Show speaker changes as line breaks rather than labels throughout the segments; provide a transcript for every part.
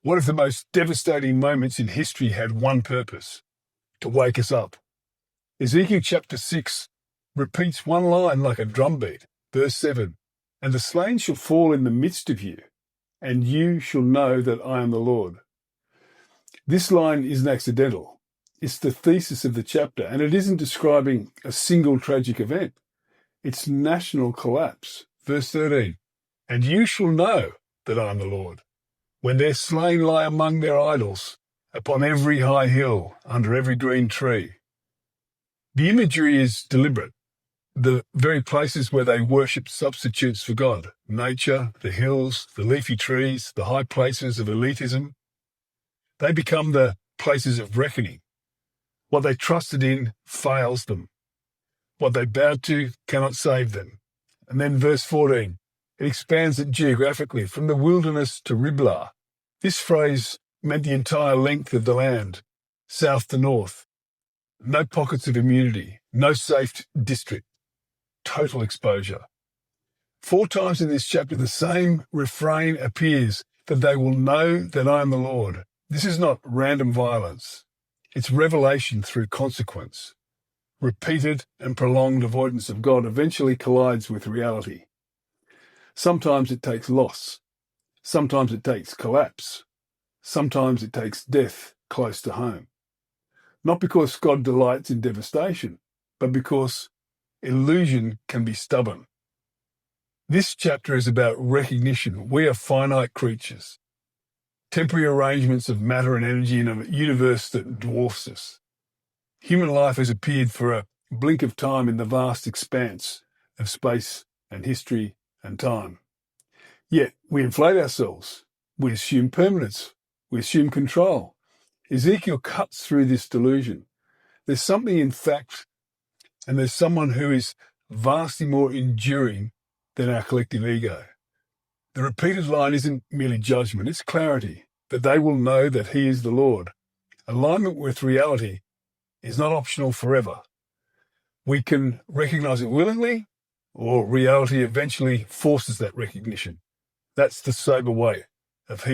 One of the most devastating moments in history had one purpose: to wake us up. Ezekiel chapter 6 repeats one line like a drumbeat. Verse 7, "And the slain shall fall in the midst of you, and you shall know that I am the Lord." This line isn't accidental. It's the thesis of the chapter, and it isn't describing a single tragic event. It's national collapse. Verse 13, "And you shall know that I am the Lord, when their slain lie among their idols, upon every high hill, under every green tree." The imagery is deliberate. The very places where they worship substitutes for God, nature, the hills, the leafy trees, the high places of elitism, they become the places of reckoning. What they trusted in fails them. What they bowed to cannot save them. And then verse 14, it expands it geographically from the wilderness to Riblah. This phrase meant the entire length of the land, south to north. No pockets of immunity, no safe district, total exposure. 4 times in this chapter, the same refrain appears, that they will know that I am the Lord. This is not random violence. It's revelation through consequence. Repeated and prolonged avoidance of God eventually collides with reality. Sometimes it takes loss. Sometimes it takes collapse. Sometimes it takes death close to home. Not because God delights in devastation, but because illusion can be stubborn. This chapter is about recognition. We are finite creatures, temporary arrangements of matter and energy in a universe that dwarfs us. Human life has appeared for a blink of time in the vast expanse of space and history and time. Yet we inflate ourselves. We assume permanence. We assume control. Ezekiel cuts through this delusion. There's something in fact, and there's someone who is vastly more enduring than our collective ego. The repeated line isn't merely judgment, it's clarity, that they will know that he is the Lord. Alignment with reality is not optional forever. We can recognize it willingly, or reality eventually forces that recognition. That's the sober way of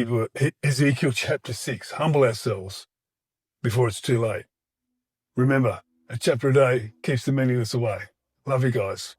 Ezekiel chapter 6. Humble ourselves before it's too late. Remember, a chapter a day keeps the meaningless away. Love you guys.